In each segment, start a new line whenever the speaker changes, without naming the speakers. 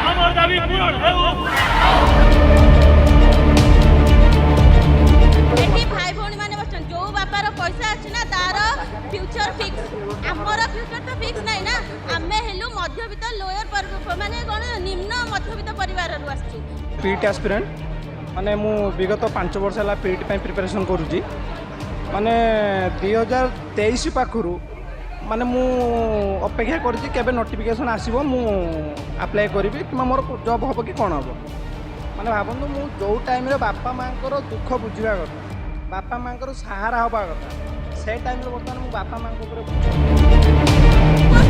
আমার দাবি পূরণ হেউ।
এটি ভাই ভৌণী মানে বসছেন যে বাপার পয়সা আছে না তার ফ্यूचर ফিক্স আমার ফ্यूचर তো ফিক্স নাই না আমি হেলু মধ্যবিত্ত লোয়ার মানে কোন নিম্ন মধ্যবিত্ত পরিবারରୁ আসছি
पीट एस्पिरेंट माने मु विगत 5 वर्ष है पीट प्रिपरेशन करुँची माने 2023 पाखु माने मु अपेक्षा करुँची केबे नोटिफिकेशन आसीबो मु अप्लाई करी कि मोर जॉब हम कि कौन हम माने भावतु मु जो टाइम रे बापा माँ दुख बुझा कथा बापा माँ सहारा हवा कथा से टाइम बर्तमान मु बापा माँ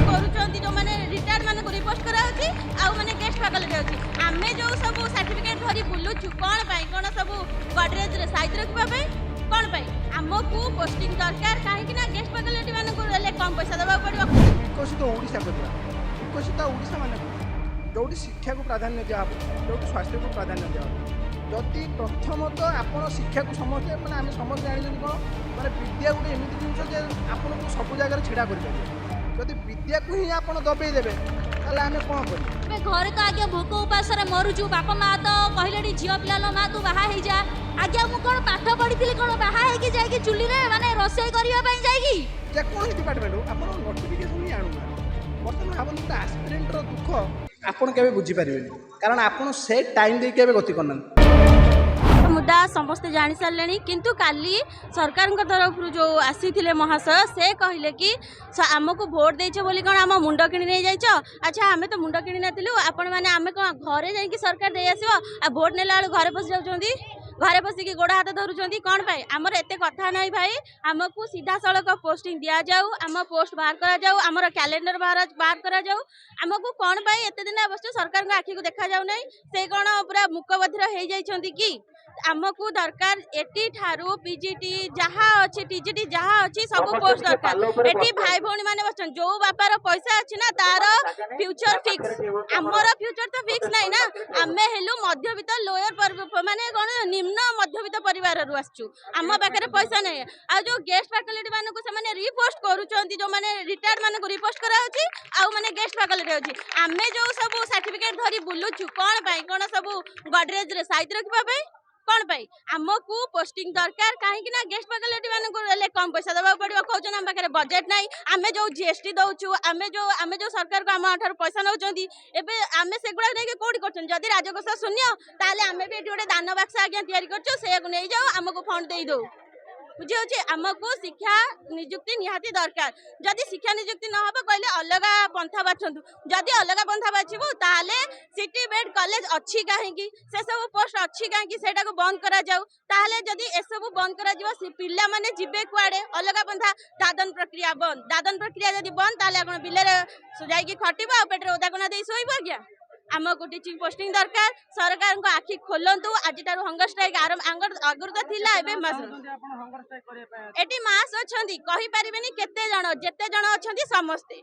କରୁଛନ୍ତି ଯୋଉମାନେ ରିଟାୟାର୍ଡ ମାନଙ୍କୁ ରିପୋଷ୍ଟ କରାଉଛି ଆଉ ମାନେ ଗେଷ୍ଟ ଫାକଲ୍ଟି ଅଛି ଆମେ ଯୋଉ ସବୁ ସାର୍ଟିଫିକେଟ ଧରି ବୁଲୁଛୁ କ'ଣ ପାଇଁ କ'ଣ ସବୁ ଗଡରେଜରେ ସାଇଜ ରଖିବା ପାଇଁ କ'ଣ ପାଇଁ ଆମକୁ ପୋଷ୍ଟିଂ ଦରକାର କାହିଁକି ନା ଗେଷ୍ଟ ଫାକଲ୍ଟି ମାନଙ୍କୁ ହେଲେ କମ ପଇସା ଦେବାକୁ ପଡିବ
विकसित ओडिशा करवा विकसित ओडिशा माने जो शिक्षा को प्राधान्य दिया जो स्वास्थ्य को प्राधान्य दिया जदि प्रथमतः आप शिक्षा को समझते मैंने आम समस्त जानी कौन मैंने विद्या गोटे एमती जिन आपको सब जगह छिड़ा कर जदि विद्या को ही आप दबे देवे ताले आम कौन कर
घर तो आगे भोक उपास मरुचु बापा माँ तो कहले झील पिला माँ तू बाहा हो जा आगे मुझे कौन पाठ पढ़ी कौन बाहा होगी चुली माने रोषे करने जाएगी
जेकोसी डिपार्टमेंट आप नोटिफिकेशन ही आणुना बर्तमान भावना गोटे आस्पिरेंटर दुख आपड़ के बुझीपारे कारण आपड़ से टाइम दे के गति करना
मुद्दा समस्ते जानी सारे किंतु काली सरकार तरफ जो आसी महाशय से कहले कि आमको भोट देछ बोली कौन आम मुंड किणी नहीं जाइछ अच्छा आम तो मुंड किणी नथिलु आपण माने आमे कौन घरे जाइए सरकार दे आसो आ भोट नेला घरे पशि जाउछंती घरे बसिक गोड़ हाथ धरुंच कौन पाई आमर एत कथा ना भाई आमको सीधा सड़क पोस्टिंग दि जाऊ आम पोस्ट बाहर करा जाऊ आमर कैलेंडर बाहर करा जाऊ आमको कौन पाई एत दिन अवश्य सरकार आखि को देखा जाऊ नहीं से कौन पूरा मुकबधिर हो जाइछंती कि आमको दरकार एटी ठारू पीजीटी जहाँ अच्छी टीजीटी जहाँ अच्छी सब पोस्ट दरकार एटी भाई भौणी माने बसन जो बापार पैसा अच्छी ना तार फ्यूचर फिक्स आमर फ्यूचर तो फिक्स नहीं ना आमे हेलु मध्यवित्त लोअर माने कोन निम्न मध्यवित्त परिवारରୁ आछू आम पाखे पैसा नहीं आ जो गेस्ट फैकल्टी मानक से रिपोस्ट करूछंती जो माने रिटायर्ड मानक रिपोस्ट कराउची आ माने गेस्ट फैकल्टी अछि आमे जो सब सर्टिफिकेट धरी बुलुछु कोन पाई कोन सब गडरेज रे साइज रखिबा पाई कौन पाई आमको पोस्टिंग दरकार कहीं ना गेस्ट फैकल्टी मानक कम पैसा देवाक पड़ो कहते आम पाखे बजेट ना आम जो जीएसटी दौचु आम जो सरकार को आम पैसा नौ आम से गुड़ा नहीं कौटी कर राजकोष शून्य ताले आम भी ये गोटे दान बाक्स आज्ञा नहीं जाऊ आमको फंड दे दो बुझे आमको शिक्षा निजुक्ति निहाती दरकार जदि शिक्षा निजुक्ति न हो कहले अलग पंथा बाछंतु जदि अलग पंथा बाछबो ताले सिटी बेड कॉलेज अच्छी कहीं से सब पोस्ट अच्छी कहीं से बंद करा जाऊ ताले जदि ए सब बंद करा जिवो पिला माने जिबे कुआडे अलग पंथा दादन प्रक्रिया जदि बंद ताले आपण बिले जाइकी खटिबो आ पेटरे ओदाकना देई सोइबो आज्ञा आमको टीचिंग पोस्टिंग दरकार सरकार को आखि खोलतु आज हंगर स्ट्राइक आगर तो थिला एबे एटी मास अच्छी कही पारे केते जन जेते जन अच्छी समस्ते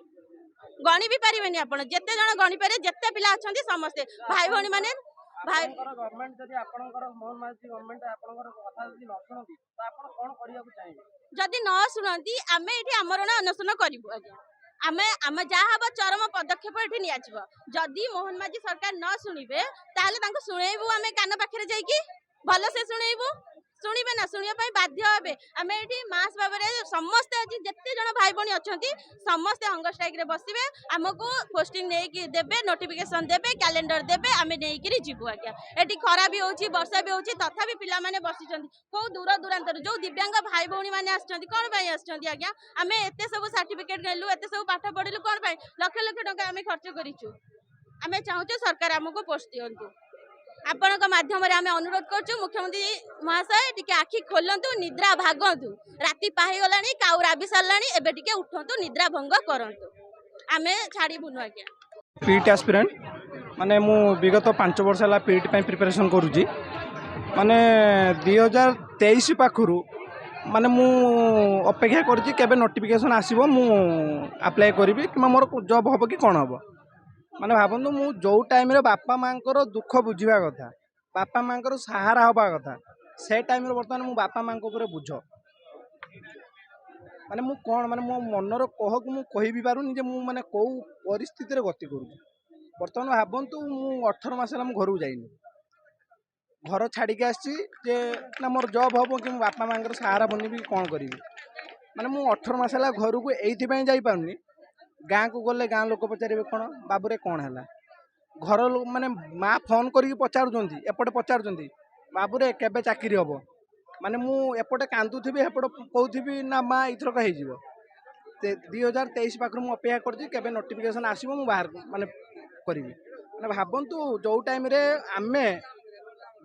गणी भी पारे आप जेते जन गणी पारे जेते पिला अच्छी समस्ते भाई भौणी माने भाई
गवर्नमेंट जदि आपनकर मोहन माझी गवर्नमेंट आपनकर कथा जदि न सुनती तो आपण कोन करिया को चाहिए
जदि न सुनती आमे एठी आमरण अनशन करिवु आज्ञा आमे आमे जहाँ हम चरम पदक्षेप ये नियाजिब जदि मोहन माझी सरकार न शुणे ताले शुणेबू आम कान पाखे जाइए भल से शुणेबू शुणे ना शुणा बाध्य हे आम ये मास भाव में समस्ते आज जिते जन भाई भौणी अच्छा समस्ते हंगर स्ट्राइक रे बसवे आमको पोस्टिंग नहीं देवे नोटिफिकेशन देवे कैलेंडर देवे आम नहीं जीवु आज्ञा ये खरा भी होची वर्षा भी होची तथापि पिला माने बसिचंती को दूर दूरांतर जो दिव्यांग भाई भौणी माने आछंती कोन पई आछंती आज्ञा आम एते सब सर्टिफिकेट नेलु एते सब पाठ पढिलु कोन पई लक्ष लक्ष टका आम खर्च करिछु आम चाहूँ सरकार आमको पोस्ट दियंतु आपण माध्यम आम अनुरोध करूँ मुख्यमंत्री महाशय टिके आखि खोलतु निद्रा भागतु राति पाहीगला काउ राबी सारा एवं टिके उठतु निद्रा भंग करतु आम छाड़बुनु आज्ञा
पीट एस्पिरेंट माने मु विगत 5 वर्ष है पीट प्रिपरेशन करुँची माने 2023 पाखु माने मु अपेक्षा करुँची केबे नोटिफिकेशन आसीबो मु अप्लाई करी कि मोर जॉब हम कि कौन हम माने भावतु मु जो टाइम रे बापा माँ दुख बुझा कथा बापा माँ सहारा हवा कथा से टाइम बर्तमान मु बापा माँ बुझ ମାନେ ମୁଁ କ'ଣ ମାନେ ମୋ ମନର କହକୁ ମୁଁ କହିବି ପାରୁନି ଯେ ମୁଁ ମାନେ କେଉଁ ପରିସ୍ଥିତିରେ ଗତି କରୁଛି। ବର୍ତ୍ତମାନ ଭାବନ୍ତୁ ମୁଁ 18 ମାସ ହେଲା ମୁଁ ଘରକୁ ଯାଇନି, ଘର ଛାଡ଼ିକି ଆସିଛି ଯେ ନା ମୋର ଜବ୍ ହେବ କି ମୋ ବାପା ମାଆଙ୍କର ସାହାରା ବନିବି କ'ଣ କରିବି। ମାନେ ମୁଁ 18 ମାସ ହେଲା ଘରକୁ ଏଇଥିପାଇଁ ଯାଇପାରୁନି, ଗାଁକୁ ଗଲେ ଗାଁ ଲୋକ ପଚାରିବେ କ'ଣ ବାବୁରେ କ'ଣ ହେଲା, ଘର ମାନେ ମା' ଫୋନ୍ କରିକି ପଚାରୁଛନ୍ତି, ଏପଟେ ପଚାରୁଛନ୍ତି ବାବୁରେ କେବେ ଚାକିରି ହେବ। ମାନେ ମୁଁ ଏପଟେ କାନ୍ଦୁଥିବି ଏପଟେ କହୁଥିବି ନା ମା' ଏଇଥରକ ହେଇଯିବ। 2023 ପାଖରୁ ମୁଁ ଅପେକ୍ଷା କରିଛି କେବେ ନୋଟିଫିକେସନ୍ ଆସିବ ମୁଁ ବାହାର ମାନେ କରିବି। ମାନେ ଭାବନ୍ତୁ ଯେଉଁ ଟାଇମ୍ରେ ଆମେ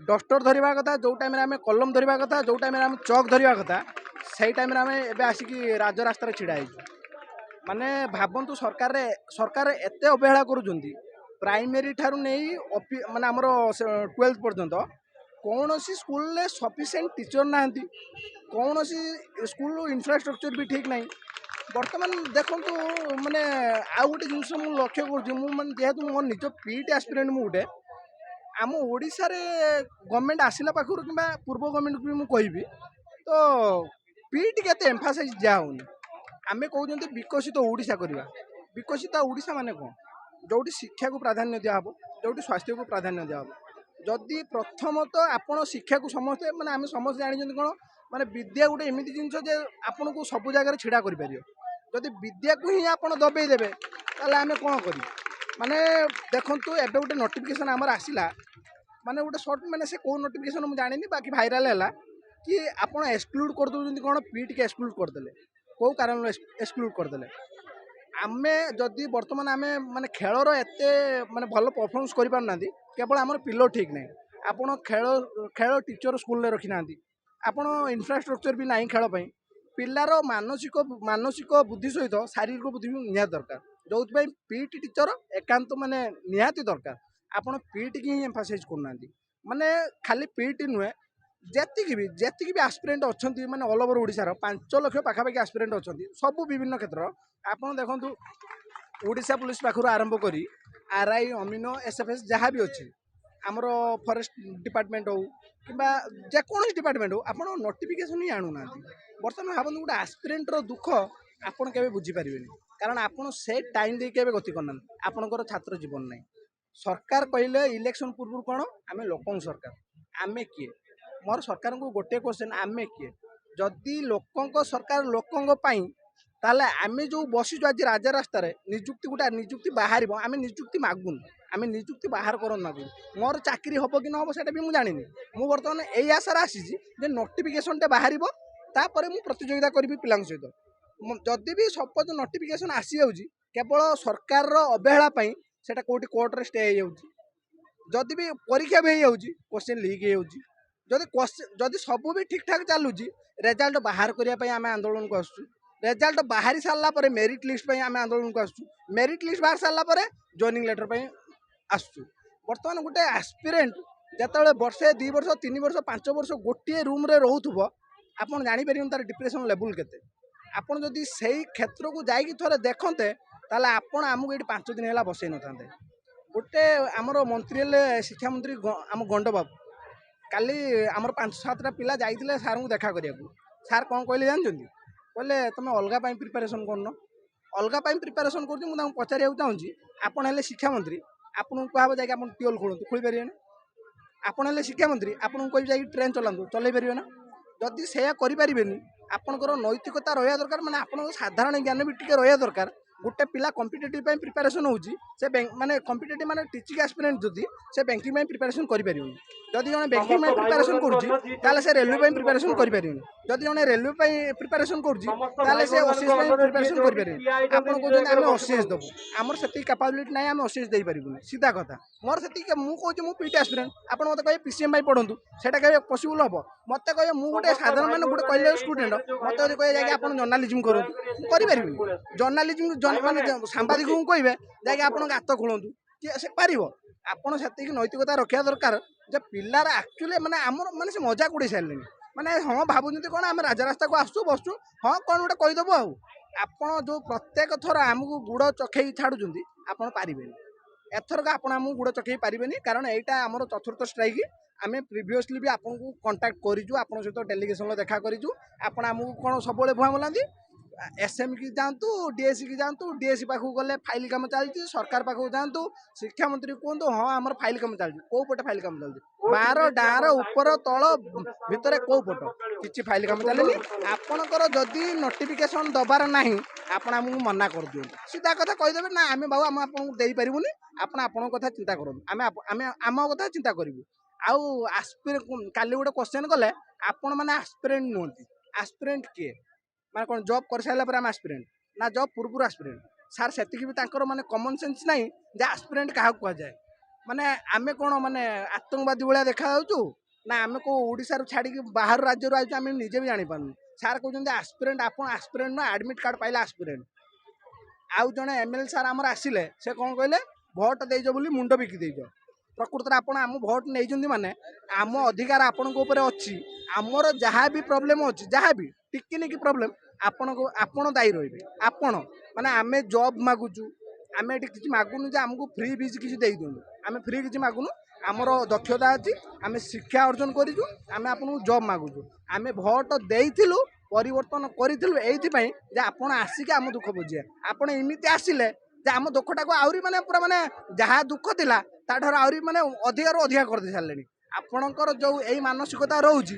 ଡଷ୍ଟର ଧରିବା କଥା, ଯେଉଁ ଟାଇମ୍ରେ ଆମେ କଲମ ଧରିବା କଥା, ଯେଉଁ ଟାଇମ୍ରେ ଆମେ ଚକ୍ ଧରିବା କଥା, ସେଇ ଟାଇମ୍ରେ ଆମେ ଏବେ ଆସିକି ରାଜରାସ୍ତାରେ ଛିଡ଼ା ହେଇଛୁ। ମାନେ ଭାବନ୍ତୁ ସରକାର ଏତେ ଅବହେଳା କରୁଛନ୍ତି, ପ୍ରାଇମେରୀ ଠାରୁ ନେଇ ମାନେ ଆମର 12th ପର୍ଯ୍ୟନ୍ତ କୌଣସି ସ୍କୁଲରେ ସଫିସିଏଣ୍ଟ ଟିଚର ନାହାନ୍ତି, କୌଣସି ସ୍କୁଲ ଇନଫ୍ରାଷ୍ଟ୍ରକ୍ଚର ବି ଠିକ୍ ନାହିଁ। ବର୍ତ୍ତମାନ ଦେଖନ୍ତୁ ମାନେ ଆଉ ଗୋଟେ ଜିନିଷ ମୁଁ ଲକ୍ଷ୍ୟ କରୁଛି, ମୁଁ ମାନେ ଯେହେତୁ ମୋ ନିଜ ପିଟି ଆସ୍ପିରାଣ୍ଟ ମୁଁ ଗୋଟେ, ଆମ ଓଡ଼ିଶାରେ ଗଭର୍ଣ୍ଣମେଣ୍ଟ ଆସିଲା ପାଖରୁ କିମ୍ବା ପୂର୍ବ ଗଭର୍ଣ୍ଣମେଣ୍ଟକୁ ବି ମୁଁ କହିବି ତ ପିଟି କେତେ ଏମ୍ଫାସାଇଜ୍ ଦିଆହେଉନି। ଆମେ କହୁଛନ୍ତି ବିକଶିତ ଓଡ଼ିଶା କରିବା, ବିକଶିତ ଓଡ଼ିଶା ମାନେ କ'ଣ? ଯେଉଁଠି ଶିକ୍ଷାକୁ ପ୍ରାଧାନ୍ୟ ଦିଆହେବ, ଯେଉଁଠି ସ୍ୱାସ୍ଥ୍ୟକୁ ପ୍ରାଧାନ୍ୟ ଦିଆହେବ। ଯଦି ପ୍ରଥମତଃ ଆପଣ ଶିକ୍ଷାକୁ ସମସ୍ତେ ମାନେ ଆମେ ସମସ୍ତେ ଜାଣିଛନ୍ତି କ'ଣ ମାନେ ବିଦ୍ୟା ଗୋଟେ ଏମିତି ଜିନିଷ ଯେ ଆପଣଙ୍କୁ ସବୁ ଜାଗାରେ ଛିଡ଼ା କରିପାରିବ। ଯଦି ବିଦ୍ୟାକୁ ହିଁ ଆପଣ ଦବେଇ ଦେବେ ତାହେଲେ ଆମେ କ'ଣ କରିବୁ? ମାନେ ଦେଖନ୍ତୁ ଏବେ ଗୋଟେ ନୋଟିଫିକେସନ୍ ଆମର ଆସିଲା, ମାନେ ଗୋଟେ ସର୍ଟ ମାନେ ସେ କେଉଁ ନୋଟିଫିକେସନ୍ ମୁଁ ଜାଣିନି, ବାକି ଭାଇରାଲ୍ ହେଲା କି ଆପଣ ଏକ୍ସକ୍ଲୁଡ଼ କରିଦେଉଛନ୍ତି କ'ଣ ପିଟିକି ଏକ୍ସକ୍ଲୁଡ଼ କରିଦେଲେ, କେଉଁ କାରଣରୁ ଏକ୍ସକ୍ଲୁଡ଼ କରିଦେଲେ। ଆମେ ଯଦି ବର୍ତ୍ତମାନ ଆମେ ମାନେ ଖେଳର ଏତେ ମାନେ ଭଲ ପରଫର୍ମାନ୍ସ କରିପାରୁନାହାନ୍ତି, କେବଳ ଆମର ପିଲା ଠିକ୍ ନାହିଁ। ଆପଣ ଖେଳ ଟିଚର ସ୍କୁଲରେ ରଖିନାହାନ୍ତି, ଆପଣ ଇନଫ୍ରାଷ୍ଟ୍ରକ୍ଚର ବି ନାହିଁ ଖେଳ ପାଇଁ। ପିଲାର ମାନସିକ ବୁଦ୍ଧି ସହିତ ଶାରୀରିକ ବୁଦ୍ଧି ବି ନିହାତି ଦରକାର, ଯେଉଁଥିପାଇଁ ପିଟି ଟିଚର ଏକାନ୍ତ ମାନେ ନିହାତି ଦରକାର। ଆପଣ ପିଟିକି ହିଁ ଏମ୍ଫାସାଇଜ୍ କରୁନାହାନ୍ତି। ମାନେ ଖାଲି ପିଟି ନୁହେଁ, ଯେତିକି ବି ଆସ୍ପିରେଣ୍ଟ ଅଛନ୍ତି ମାନେ ଅଲ୍ ଓଭର ଓଡ଼ିଶାର 5 ଲକ୍ଷ ପାଖାପାଖି ଆସ୍ପିରେଣ୍ଟ ଅଛନ୍ତି, ସବୁ ବିଭିନ୍ନ କ୍ଷେତ୍ର। ଆପଣ ଦେଖନ୍ତୁ ଓଡ଼ିଶା ପୁଲିସ ପାଖରୁ ଆରମ୍ଭ କରି ଆର୍ଆଇ, ଅମିନ, ଏସ୍ଏଫ୍ଏସ୍ ଯାହା ବି ଅଛି, ଆମର ଫରେଷ୍ଟ ଡିପାର୍ଟମେଣ୍ଟ ହେଉ କିମ୍ବା ଯେକୌଣସି ଡିପାର୍ଟମେଣ୍ଟ ହେଉ, ଆପଣ ନୋଟିଫିକେସନ୍ ହିଁ ଆଣୁନାହାନ୍ତି। ବର୍ତ୍ତମାନ ଭାବନ୍ତୁ ଗୋଟେ ଆସ୍ପିରେଣ୍ଟର ଦୁଃଖ ଆପଣ କେବେ ବୁଝିପାରିବେନି, କାରଣ ଆପଣ ସେ ଟାଇମ୍ ଦେଇ କେବେ ଗତି କରୁନାହାନ୍ତି, ଆପଣଙ୍କର ଛାତ୍ର ଜୀବନ ନାହିଁ। ସରକାର କହିଲେ ଇଲେକ୍ସନ୍ ପୂର୍ବରୁ କ'ଣ ଆମେ ଲୋକଙ୍କ ସରକାର, ଆମେ କିଏ? ମୋର ସରକାରଙ୍କୁ ଗୋଟିଏ କ୍ୱେଶ୍ଚନ୍, ଆମେ କିଏ? ଯଦି ଲୋକଙ୍କ ସରକାର ଲୋକଙ୍କ ପାଇଁ, ତାହେଲେ ଆମେ ଯେଉଁ ବସିଛୁ ଆଜି ରାଜରାସ୍ତାରେ ନିଯୁକ୍ତି ବାହାରିବ, ଆମେ ନିଯୁକ୍ତି ମାଗୁନୁ, ଆମେ ନିଯୁକ୍ତି ବାହାର କରନ୍ତୁ ମାଗୁଛୁ। ମୋର ଚାକିରି ହେବ କି ନ ହେବ ସେଇଟା ବି ମୁଁ ଜାଣିନି। ମୁଁ ବର୍ତ୍ତମାନ ଏଇ ଆଶାରେ ଆସିଛି ଯେ ନୋଟିଫିକେସନ୍ଟେ ବାହାରିବ, ତାପରେ ମୁଁ ପ୍ରତିଯୋଗିତା କରିବି ପିଲାଙ୍କ ସହିତ। ଯଦି ବି ସପୋଜ ନୋଟିଫିକେସନ୍ ଆସିଯାଉଛି କେବଳ ସରକାରର ଅବହେଳା ପାଇଁ, ସେଇଟା କେଉଁଠି କୋର୍ଟରେ ଷ୍ଟେ ହେଇଯାଉଛି। ଯଦି ବି ପରୀକ୍ଷା ବି ହେଇଯାଉଛି, କ୍ୱେଶ୍ଚିନ୍ ଲିକ୍ ହେଇଯାଉଛି। ଯଦି ସବୁ ବି ଠିକ୍ ଠାକ୍ ଚାଲୁଛି, ରେଜଲ୍ଟ ବାହାର କରିବା ପାଇଁ ଆମେ ଆନ୍ଦୋଳନକୁ ଆସୁଛୁ। ରେଜଲ୍ଟ ବାହାରି ସାରିଲା ପରେ ମେରିଟ୍ ଲିଷ୍ଟ ପାଇଁ ଆମେ ଆନ୍ଦୋଳନକୁ ଆସୁଛୁ। ମେରିଟ୍ ଲିଷ୍ଟ ବାହାରି ସାରିଲା ପରେ ଜଏନିଂ ଲେଟର ପାଇଁ ଆସୁଛୁ। ବର୍ତ୍ତମାନ ଗୋଟେ ଆସ୍ପିରେଣ୍ଟ ଯେତେବେଳେ ବର୍ଷେ 2 ବର୍ଷ 3 ବର୍ଷ 5 ବର୍ଷ ଗୋଟିଏ ରୁମ୍ରେ ରହୁଥିବ, ଆପଣ ଜାଣିପାରିବେନି ତାର ଡିପ୍ରେସନ୍ ଲେବୁଲ୍ କେତେ। ଆପଣ ଯଦି ସେଇ କ୍ଷେତ୍ରକୁ ଯାଇକି ଥରେ ଦେଖନ୍ତେ, ତାହେଲେ ଆପଣ ଆମକୁ ଏଇଠି 5 ଦିନ ହେଲା ବସେଇ ନଥାନ୍ତେ। ଗୋଟେ ଆମର ମନ୍ତ୍ରୀ ହେଲେ ଶିକ୍ଷାମନ୍ତ୍ରୀ ଆମ ଗଣ୍ଡବାବୁ, କାଲି ଆମର 5-7ଟା ପିଲା ଯାଇଥିଲେ ସାର୍ଙ୍କୁ ଦେଖା କରିବାକୁ। ସାର୍ କ'ଣ କହିଲେ ଜାଣିଛନ୍ତି? କହିଲେ ତୁମେ ଅଲଗା ପାଇଁ ପ୍ରିପାରେସନ୍ କରୁନ। ଅଲଗା ପାଇଁ ପ୍ରିପାରେସନ୍ କରୁଛି। ମୁଁ ତାଙ୍କୁ ପଚାରିବାକୁ ଚାହୁଁଛି, ଆପଣ ହେଲେ ଶିକ୍ଷାମନ୍ତ୍ରୀ, ଆପଣଙ୍କୁ କୁହାହେବ ଯାଇକି ଆପଣ ଟ୍ୟୁବଲ୍ ଖୋଳନ୍ତୁ, ଖୋଳିପାରିବେ ନା? ଆପଣ ହେଲେ ଶିକ୍ଷାମନ୍ତ୍ରୀ, ଆପଣଙ୍କୁ କହିବି ଯାଇକି ଟ୍ରେନ୍ ଚଲାନ୍ତୁ, ଚଲେଇ ପାରିବେ ନା? ଯଦି ସେଇଆ କରିପାରିବେନି, ଆପଣଙ୍କର ନୈତିକତା ରହିବା ଦରକାର, ମାନେ ଆପଣଙ୍କ ସାଧାରଣ ଜ୍ଞାନ ବି ଟିକେ ରହିବା ଦରକାର। ଗୋଟେ ପିଲା କମ୍ପିଟେଟିଭ୍ ପାଇଁ ପ୍ରିପାରେସନ୍ ହେଉଛି, ସେ ମାନେ କମ୍ପିଟେଟିଭ୍ ମାନେ ଟିଚିଂ ଆସ୍ପିରାଣ୍ଟ ଯଦି ସେ ବ୍ୟାଙ୍କିଂ ପାଇଁ ପ୍ରିପାରେସନ୍ କରିପାରିବନି। ଯଦି ଜଣେ ବ୍ୟାଙ୍କିଂ ପାଇଁ ପ୍ରିପାରେସନ୍ କରୁଛି, ତାହେଲେ ସେ ରେଲୱେ ପାଇଁ ପ୍ରିପାରେସନ୍ କରିପାରିବନି। ଯଦି ଜଣେ ରେଲୱେ ପାଇଁ ପ୍ରିପାରେସନ୍ କରୁଛି, ତାହେଲେ ସେ ଓସିଏସ୍ ପାଇଁ ପ୍ରିପାରେସନ୍ କରିପାରିବନି। ଆପଣ କହୁଛନ୍ତି ଆମେ ଓସିଏସ୍ ଦେବୁ, ଆମର ସେତିକି କାପାବିଲିଟି ନାହିଁ, ଆମେ ଓସିଏସ୍ ଦେଇପାରିବୁନି। ସିଧା କଥା। ମୋର ସେତିକି, ମୁଁ କହୁଛି ମୁଁ ପିଟି ଆସ୍ପିରାଣ୍ଟ, ଆପଣ ମୋତେ କହିବେ ପିସିଏମ୍ ପାଇଁ ପଢ଼ନ୍ତୁ, ସେଇଟା କେବେ ପସିବୁଲ୍ ହେବ? ମୋତେ କହିବେ ମୁଁ ଗୋଟେ ସାଧାରଣ ମାନେ ଗୋଟେ କଲେଜ ଷ୍ଟୁଡେଣ୍ଟ, ମୋତେ ଯଦି କହିବେ ଯାଇକି ଆପଣ ଜର୍ଣ୍ଣାଲିଜିମ୍ କରନ୍ତୁ, ମୁଁ କରିପାରିବିନି। ଜର୍ଣ୍ଣାଲିଜିମ୍ ମାନେ ସାମ୍ବାଦିକଙ୍କୁ କହିବେ ଯାଇକି ଆପଣ ଗାତ ଖୋଳନ୍ତୁ, କିଏ ସେ ପାରିବ? ଆପଣ ସେତିକି ନୈତିକତା ରଖିବା ଦରକାର ଯେ ପିଲାର ଆକ୍ଚୁଆଲି ମାନେ ଆମର ମାନେ ସେ ମଜାକ ଉଡ଼େଇ ସାରିଲେଣି। ମାନେ ହଁ ଭାବୁଛନ୍ତି କ'ଣ ଆମେ ରାଜରାସ୍ତାକୁ ଆସୁଛୁ ବସୁଛୁ, ହଁ କ'ଣ ଗୋଟେ କହିଦେବୁ ଆଉ। ଆପଣ ଯେଉଁ ପ୍ରତ୍ୟେକ ଥର ଆମକୁ ଗୁଡ଼ ଚଖେଇ ଛାଡ଼ୁଛନ୍ତି, ଆପଣ ପାରିବେନି। ଏଥରକ ଆପଣ ଆମକୁ ଗୁଡ଼ ଚଖେଇ ପାରିବେନି, କାରଣ ଏଇଟା ଆମର 4ର୍ଥ ଷ୍ଟ୍ରାଇକ୍। ଆମେ ପ୍ରିଭିୟସଲି ବି ଆପଣଙ୍କୁ କଣ୍ଟାକ୍ଟ କରିଛୁ, ଆପଣଙ୍କ ସହିତ ଡେଲିଗେସନ୍ରେ ଦେଖା କରିଛୁ। ଆପଣ ଆମକୁ କ'ଣ ସବୁବେଳେ ଭୁଆଁ ବୁଲାନ୍ତି? एसएम की जातु डीएससी की जातु डीएससी पाखक गले फाइल काम चलती सरकार पाखक जातु शिक्षा मंत्री कहतु हाँ आम फाइल काम चलती कौ पटे फाइल काम चलती 12 डाँर ऊपर तल भितर कौ पट किसी फाइल काम चलनी आपणकर जदि नोटिफिकेशन दबार ना आपण आमको मना कर दिखाँ सीधा कथा कहीदेवे ना आम बाबू आम आपको दे पारूनी आपण कथा चिंता करूँ आम कथा चिंता करूँ आउ काली गोटे क्वेश्चन कले आपण मैंने आस्पिरेंट नुहति आस्पिरेंट किए माने कौन जॉब कर सारा पर आम आस्पिरेंट ना जॉब पूर्व आस्पिरेंट सार से माने कॉमन सेंस नहीं जे आस्पिरेंट क्या कह जाए माने आमे कौन माने आतंकवादी भाया देखा ना आम को ओडिशा छाड़ी बाहर राज्य आए आम निजे भी जापारू सार कहते आस्पिरेंट आप आस्पिरेंट ना एडमिट कार्ड पाइले आस्पिरेंट आउ जड़े एमएलए सार आमर आसिले से कौन कहले भोट देज बोली मुंड बिकी देज प्रकृत आपड़ आम भोट नहीं माने आम अधिकार आपण अच्छी आमर जहाँ भी प्रोब्लेम अच्छी जहाँ भी टिकनिक प्रोब्लेम आपण दायी रही आपण माने आमे जॉब मागुचु आमे ये किसी मागुनु जे आमको फ्री बीज किसी दे दिनु आमे फ्री किसी मागुनु आमर दक्षता अच्छी आमे शिक्षा अर्जन करूँ आमे आपन जॉब मागुचु आमे भोट देइथिलु परिवर्तन करिथिलु एइथिपई जे आपण आसिक आम दुख बुझे आपण इमिति आसिले जे आम दुखटा को आउरी माने पूरा माने जहाँ दुख थिला ताठर आउरी माने अधिकार अधिका कर दे सारलेनी आपणकर जो एई मानसिकता रहउची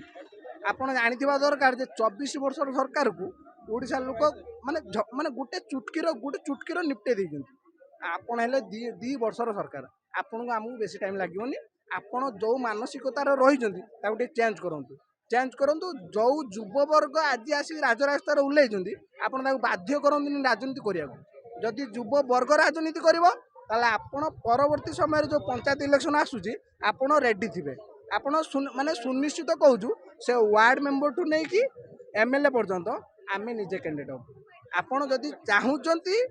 आपण जानिथिबा दरकार जे 24 वर्षर सरकार को ओडिशा लोक माने माने गोटे चुटकीर निपटे देइछन्ति आपण हेले 2 वर्षर सरकार आपण को आमको बेसी टाइम लागोनी आपण जो मानसिकतार रहिछन्ति ताको चेंज करंतु जो युववर्ग आज आसी राजरास्तार उल्लेइछन्ति आपण ताको बाध्य करंतु राजनीति करिया जदि युववर्ग राजनीति करिवो ताले आपण परवर्ती समय जो पंचायत इलेक्शन आसुची आपण रेडी थिबे आपण माने सुनिश्चित कहूँ से वार्ड मेंबर ठू नहीं कि एमएलए पर्यंत आम निजे कैंडिडेट आपण जदि चाहूँगी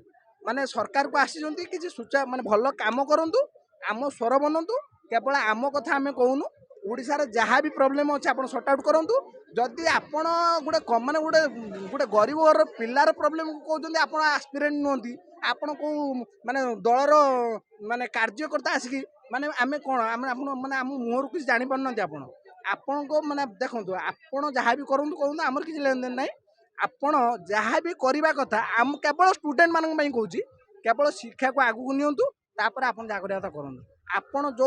माने सरकार को आसी किसी सूचा माने भल काम करूँ आम स्वर बनतु केवल आम कथा आम कहूँ ओडिशार जहाँ भी प्रोब्लेम अच्छे आप सर्ट आउट करूँ जदि आपण गोटे माने गोटे गोटे गरीब घर पिलार प्रोब्लेम कहते आप आस्पिरेंट नुहति आपण को माने दलर माने कार्यकर्ता आसिकी माने आमे कौन आम माने आम मुहर किसी जानी पारना आपण को माने देखो आपण जहाँ भी करूँ कहूँ आमर किसी लेन देन ना आपण जहाँ भी करवा कथा आम केवल स्टूडेंट मानक कहूँ केवल शिक्षा को आगू नियंतु तापर आपण जहाँ करवा कथा करूँ आपण जो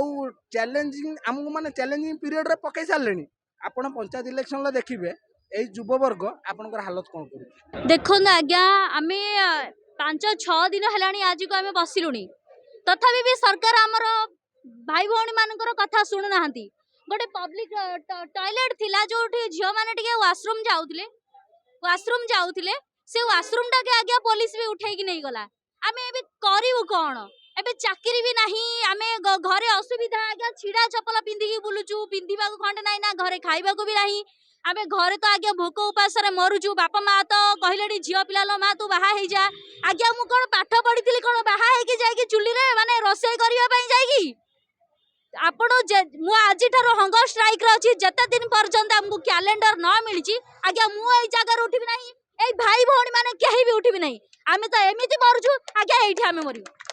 चैलेंजिंग आमको माने चैलेंजिंग पीरियड रे पकई सारे आपण पंचायत इलेक्शन देखिए यही युववर्ग आपणकर हालत कौन कर
देखो आज्ञा आम 5-6 दिन है आज को आम बसिलुनी तथापि भी सरकार आमर भाई भौणी मानकर कथा शुणुना गोटे पब्लिक टॉयलेट थिला जो झील मैंने टे वाशरूम जाऊले से वाशरूम टाके आज्ञा पुलिस भी उठेकी नहीं गला आम ए करू कौन एबे चाकरी भी नहीं आम घरे असुविधा आज्ञा छिड़ा चपल पिंधिकी बुलुचु पिंधा खंडे ना ना घरे खाइबा भी नहीं आम घरे तो आज्ञा भोक उपास मरुचु बापा माँ तो कहले झील पिला माँ तू बाहा हो जा आज्ञा मु कौन पाठ पढ़ी कौन बाहा होगी चुली रे माने रोषे करने जाइकी आपण मु आज हंगर स्ट्राइक अच्छी जिते दिन पर्यंत आमको कैलेंडर न मिली आज्ञा मु जगार उठबी ना भाई भौणी मैंने कहीं भी उठबी ना आम तो एमती मरुचु आज्ञा ये मरु।